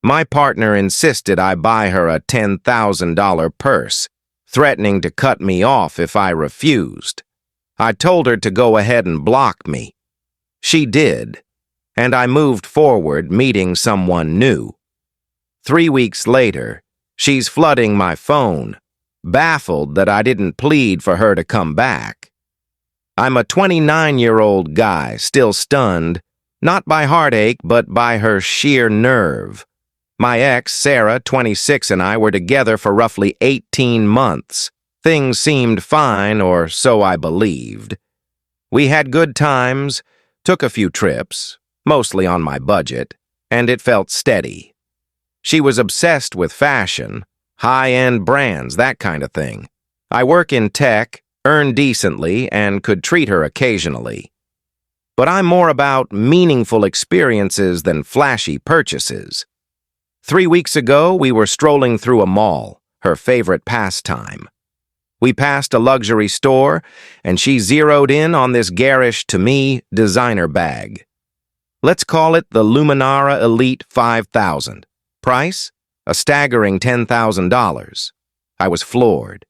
My partner insisted I buy her a $10,000 purse, threatening to cut me off if I refused. I told her to go ahead and block me. She did, and I moved forward, meeting someone new. 3 weeks later, she's flooding my phone, baffled that I didn't plead for her to come back. I'm a 29-year-old guy, still stunned, not by heartache, but by her sheer nerve. My ex, Sarah, 26, and I were together for roughly 18 months. Things seemed fine, or so I believed. We had good times, took a few trips, mostly on my budget, and it felt steady. She was obsessed with fashion, high-end brands, that kind of thing. I work in tech, earn decently, and could treat her occasionally. But I'm more about meaningful experiences than flashy purchases. 3 weeks ago, we were strolling through a mall, her favorite pastime. We passed a luxury store, and she zeroed in on this garish, to me, designer bag. Let's call it the Luminara Elite 5000. Price? A staggering $10,000. I was floored.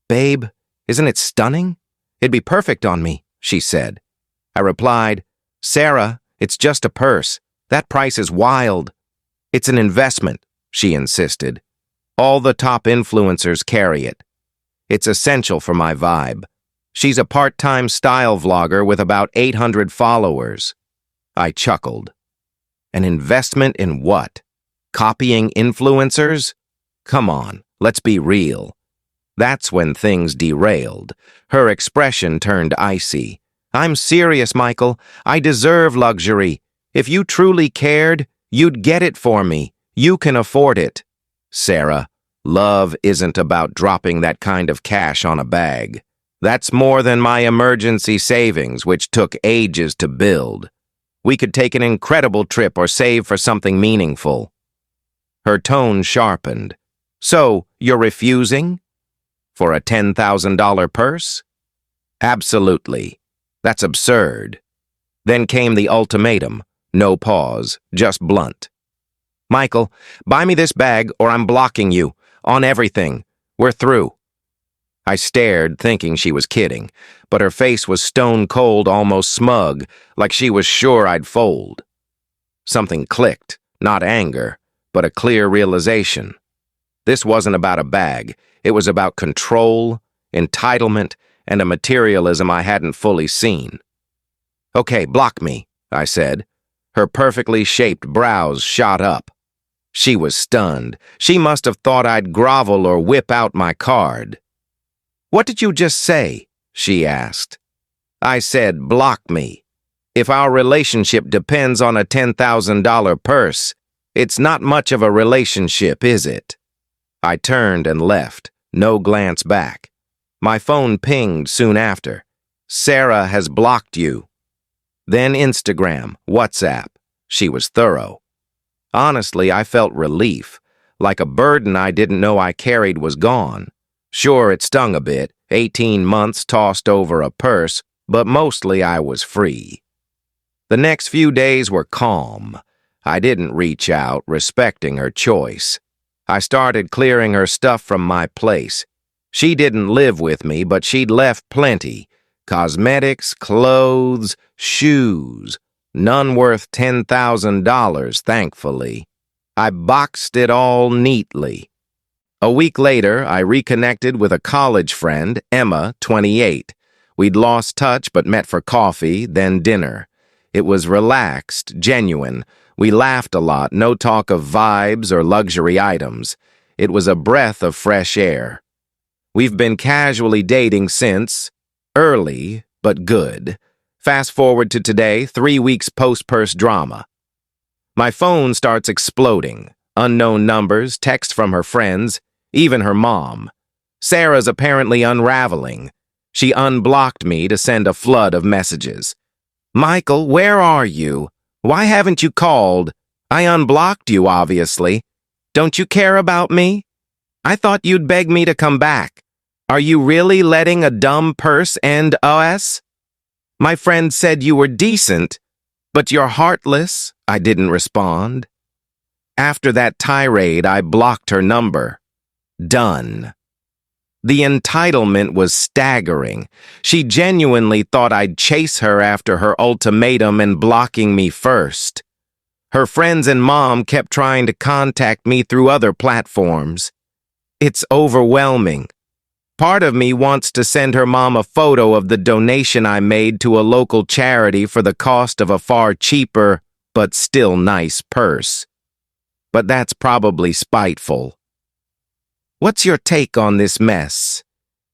"Babe, isn't it stunning? It'd be perfect on me," she said. I replied, "Sarah, it's just a purse. That price is wild." "It's an investment," she insisted. "All the top influencers carry it. It's essential for my vibe." She's a part-time style vlogger with about 800 followers. I chuckled. An investment in what? Copying influencers? Come on, let's be real. That's when things derailed. Her expression turned icy. "I'm serious, Michael. I deserve luxury. If you truly cared, you'd get it for me. You can afford it." "Sarah, love isn't about dropping that kind of cash on a bag. That's more than my emergency savings, which took ages to build. We could take an incredible trip or save for something meaningful." Her tone sharpened. "So, you're refusing? For a $10,000 purse?" "Absolutely. That's absurd." Then came the ultimatum. No pause, just blunt. "Michael, buy me this bag or I'm blocking you. On everything. We're through." I stared, thinking she was kidding, but her face was stone-cold, almost smug, like she was sure I'd fold. Something clicked, not anger, but a clear realization. This wasn't about a bag. It was about control, entitlement, and a materialism I hadn't fully seen. "Okay, block me," I said. Her perfectly shaped brows shot up. She was stunned. She must have thought I'd grovel or whip out my card. "What did you just say?" she asked. I said, "Block me. If our relationship depends on a $10,000 purse, it's not much of a relationship, is it?" I turned and left, no glance back. My phone pinged soon after. "Sarah has blocked you." Then Instagram, WhatsApp. She was thorough. Honestly, I felt relief, like a burden I didn't know I carried was gone. Sure, it stung a bit, 18 months tossed over a purse, but mostly I was free. The next few days were calm. I didn't reach out, respecting her choice. I started clearing her stuff from my place. She didn't live with me, but she'd left plenty. Cosmetics, clothes, shoes. None worth $10,000, thankfully. I boxed it all neatly. A week later, I reconnected with a college friend, Emma, 28. We'd lost touch but met for coffee, then dinner. It was relaxed, genuine. We laughed a lot, no talk of vibes or luxury items. It was a breath of fresh air. We've been casually dating since. Early, but good. Fast forward to today, 3 weeks post-purse drama. My phone starts exploding. Unknown numbers, texts from her friends, even her mom. Sarah's apparently unraveling. She unblocked me to send a flood of messages. "Michael, where are you? Why haven't you called? I unblocked you, obviously. Don't you care about me? I thought you'd beg me to come back. Are you really letting a dumb purse end us? My friend said you were decent, but you're heartless." I didn't respond. After that tirade, I blocked her number. Done. The entitlement was staggering. She genuinely thought I'd chase her after her ultimatum and blocking me first. Her friends and mom kept trying to contact me through other platforms. It's overwhelming. Part of me wants to send her mom a photo of the donation I made to a local charity for the cost of a far cheaper, but still nice purse. But that's probably spiteful. What's your take on this mess?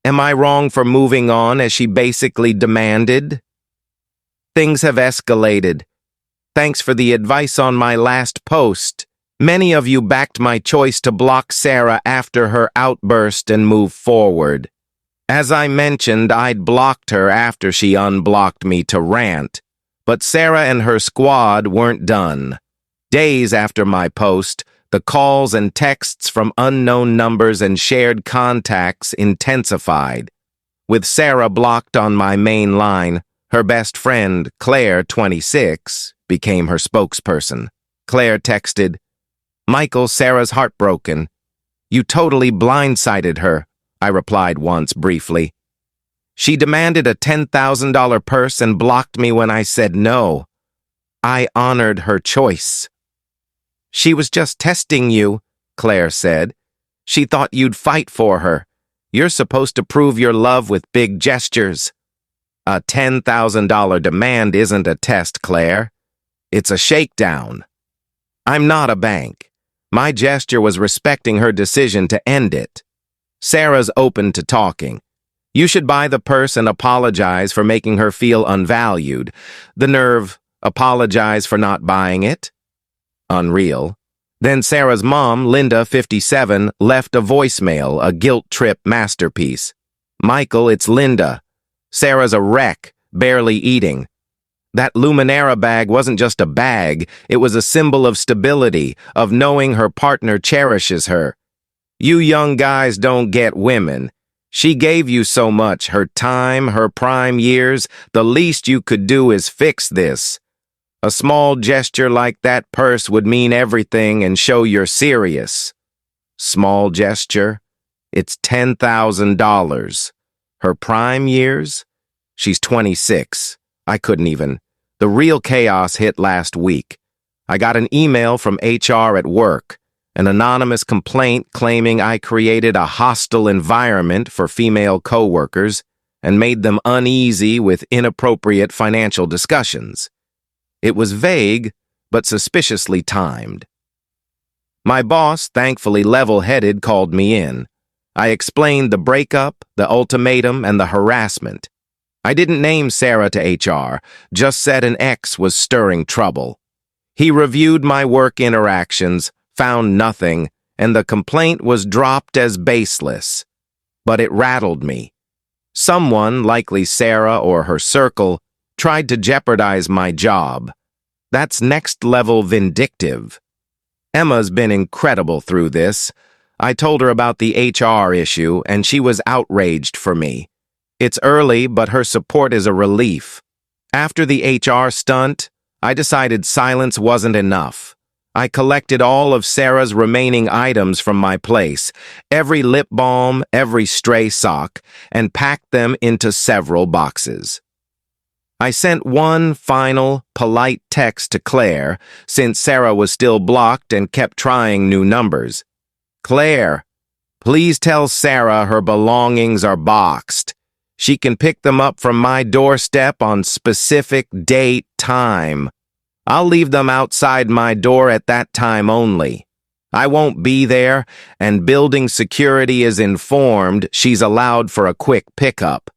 Am I wrong for moving on as she basically demanded? Things have escalated. Thanks for the advice on my last post. Many of you backed my choice to block Sarah after her outburst and move forward. As I mentioned, I'd blocked her after she unblocked me to rant, but Sarah and her squad weren't done. Days after my post, the calls and texts from unknown numbers and shared contacts intensified. With Sarah blocked on my main line, her best friend, Claire, 26, became her spokesperson. Claire texted, "Michael, Sarah's heartbroken. You totally blindsided her," I replied once briefly. She demanded a $10,000 purse and blocked me when I said no. I honored her choice. "She was just testing you," Claire said. "She thought you'd fight for her. You're supposed to prove your love with big gestures." A $10,000 demand isn't a test, Claire. It's a shakedown. I'm not a bank. My gesture was respecting her decision to end it. Sarah's open to talking. You should buy the purse and apologize for making her feel unvalued. The nerve, apologize for not buying it? Unreal. Then Sarah's mom, Linda, 57, left a voicemail, a guilt trip masterpiece. "Michael, it's Linda. Sarah's a wreck, barely eating. That Luminera bag wasn't just a bag, it was a symbol of stability, of knowing her partner cherishes her. You young guys don't get women. She gave you so much, her time, her prime years. The least you could do is fix this. A small gesture like that purse would mean everything and show you're serious." Small gesture? It's $10,000. Her prime years? She's 26. I couldn't even. The real chaos hit last week. I got an email from HR at work, an anonymous complaint claiming I created a hostile environment for female coworkers and made them uneasy with inappropriate financial discussions. It was vague, but suspiciously timed. My boss, thankfully level-headed, called me in. I explained the breakup, the ultimatum, and the harassment. I didn't name Sarah to HR, just said an ex was stirring trouble. He reviewed my work interactions, found nothing, and the complaint was dropped as baseless. But it rattled me. Someone, likely Sarah or her circle, tried to jeopardize my job. That's next-level vindictive. Emma's been incredible through this. I told her about the HR issue, and she was outraged for me. It's early, but her support is a relief. After the HR stunt, I decided silence wasn't enough. I collected all of Sarah's remaining items from my place, every lip balm, every stray sock, and packed them into several boxes. I sent one final, polite text to Claire, since Sarah was still blocked and kept trying new numbers. "Claire, please tell Sarah her belongings are boxed. She can pick them up from my doorstep on specific date, time. I'll leave them outside my door at that time only. I won't be there, and building security is informed she's allowed for a quick pickup.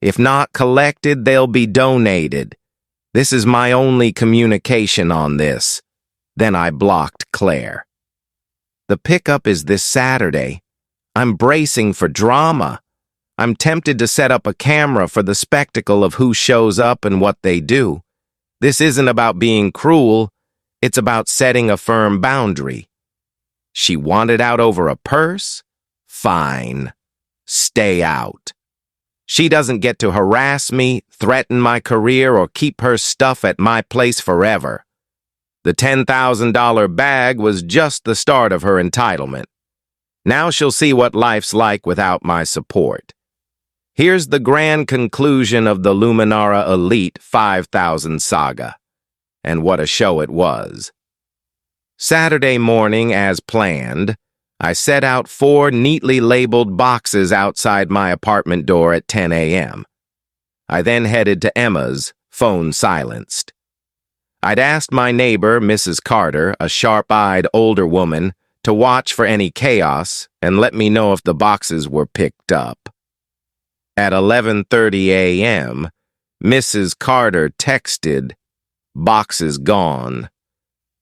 If not collected, they'll be donated. This is my only communication on this." Then I blocked Claire. The pickup is this Saturday. I'm bracing for drama. I'm tempted to set up a camera for the spectacle of who shows up and what they do. This isn't about being cruel. It's about setting a firm boundary. She wanted out over a purse? Fine. Stay out. She doesn't get to harass me, threaten my career, or keep her stuff at my place forever. The $10,000 bag was just the start of her entitlement. Now she'll see what life's like without my support. Here's the grand conclusion of the Luminara Elite 5000 saga. And what a show it was. Saturday morning, as planned, I set out 4 neatly labeled boxes outside my apartment door at 10 a.m. I then headed to Emma's, phone silenced. I'd asked my neighbor, Mrs. Carter, a sharp-eyed older woman, to watch for any chaos and let me know if the boxes were picked up. At 11:30 a.m., Mrs. Carter texted, "Boxes gone."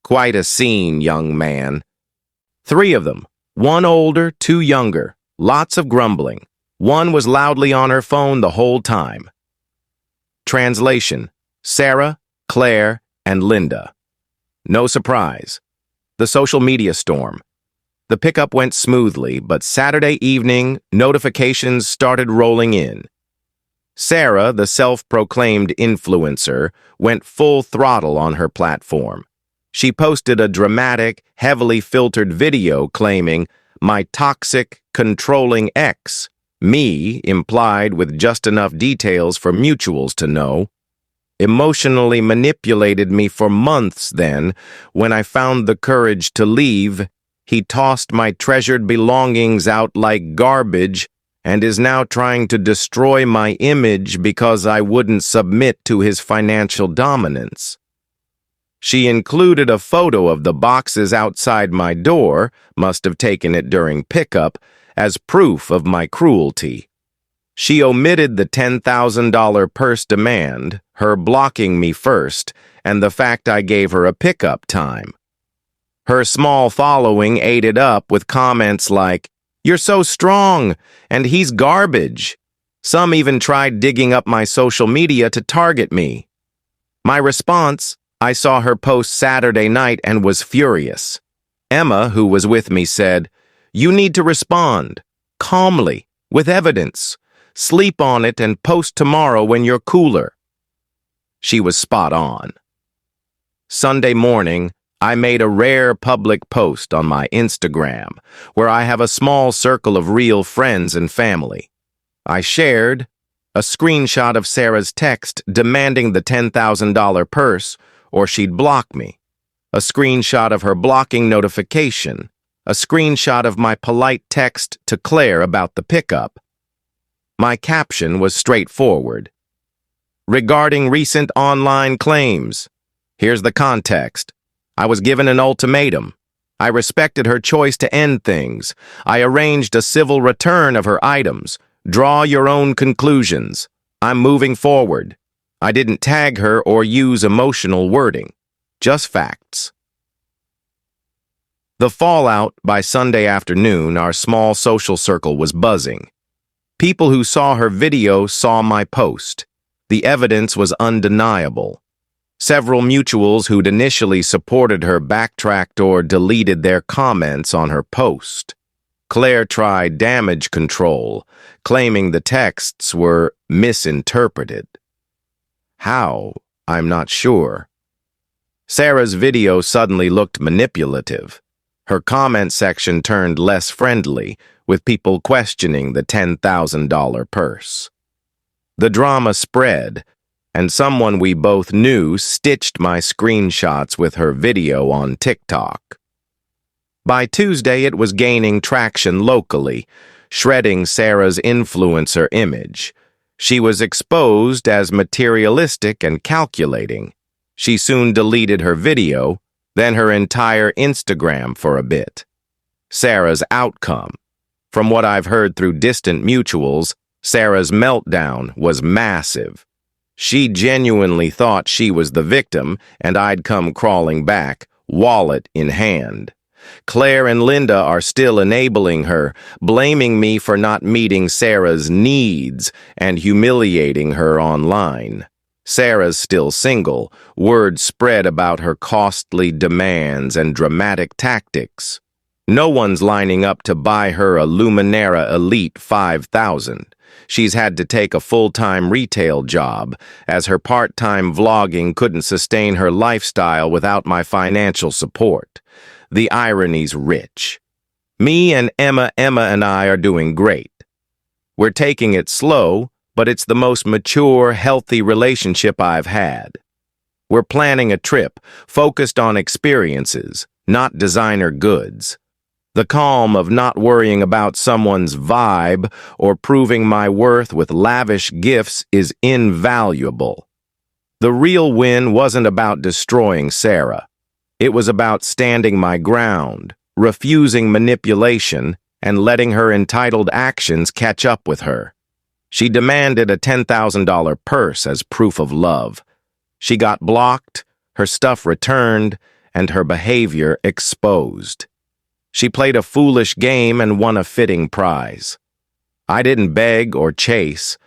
Quite a scene, young man. 3 of them, 1 older, 2 younger, lots of grumbling. 1 was loudly on her phone the whole time. Translation: Sarah, Claire, and Linda. No surprise. The social media storm. The pickup went smoothly, but Saturday evening, notifications started rolling in. Sarah, the self-proclaimed influencer, went full throttle on her platform. She posted a dramatic, heavily filtered video claiming, "My toxic, controlling ex," me implied with just enough details for mutuals to know, emotionally manipulated me for months. Then, when I found the courage to leave, he tossed my treasured belongings out like garbage and is now trying to destroy my image because I wouldn't submit to his financial dominance. She included a photo of the boxes outside my door, must have taken it during pickup, as proof of my cruelty. She omitted the $10,000 purse demand, her blocking me first, and the fact I gave her a pickup time. Her small following ate it up with comments like, "You're so strong," and "He's garbage." Some even tried digging up my social media to target me. My response: I saw her post Saturday night and was furious. Emma, who was with me, said, "You need to respond, calmly, with evidence. Sleep on it and post tomorrow when you're cooler." She was spot on. Sunday morning, I made a rare public post on my Instagram, where I have a small circle of real friends and family. I shared a screenshot of Sarah's text demanding the $10,000 purse, or she'd block me, a screenshot of her blocking notification, a screenshot of my polite text to Claire about the pickup. My caption was straightforward. Regarding recent online claims, here's the context. I was given an ultimatum. I respected her choice to end things. I arranged a civil return of her items. Draw your own conclusions. I'm moving forward. I didn't tag her or use emotional wording. Just facts. The fallout by Sunday afternoon, our small social circle was buzzing. People who saw her video saw my post. The evidence was undeniable. Several mutuals who'd initially supported her backtracked or deleted their comments on her post. Claire tried damage control, claiming the texts were misinterpreted. How? I'm not sure. Sarah's video suddenly looked manipulative. Her comment section turned less friendly, with people questioning the $10,000 purse. The drama spread, and someone we both knew stitched my screenshots with her video on TikTok. By Tuesday, it was gaining traction locally, shredding Sarah's influencer image. She was exposed as materialistic and calculating. She soon deleted her video, then her entire Instagram for a bit. Sarah's outcome. From what I've heard through distant mutuals, Sarah's meltdown was massive. She genuinely thought she was the victim, and I'd come crawling back, wallet in hand. Claire and Linda are still enabling her, blaming me for not meeting Sarah's needs and humiliating her online. Sarah's still single. Word spread about her costly demands and dramatic tactics. No one's lining up to buy her a Luminara Elite 5000. She's had to take a full-time retail job, as her part-time vlogging couldn't sustain her lifestyle without my financial support. The irony's rich. Me and Emma and I are doing great. We're taking it slow, but it's the most mature, healthy relationship I've had. We're planning a trip focused on experiences, not designer goods. The calm of not worrying about someone's vibe or proving my worth with lavish gifts is invaluable. The real win wasn't about destroying Sarah. It was about standing my ground, refusing manipulation, and letting her entitled actions catch up with her. She demanded a $10,000 purse as proof of love. She got blocked, her stuff returned, and her behavior exposed. She played a foolish game and won a fitting prize. I didn't beg or chase.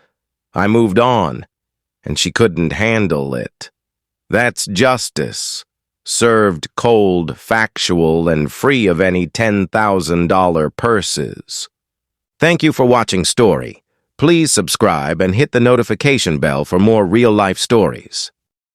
I moved on, and she couldn't handle it. That's justice, served cold, factual, and free of any $10,000 purses. Thank you for watching Story. Please subscribe and hit the notification bell for more real-life stories.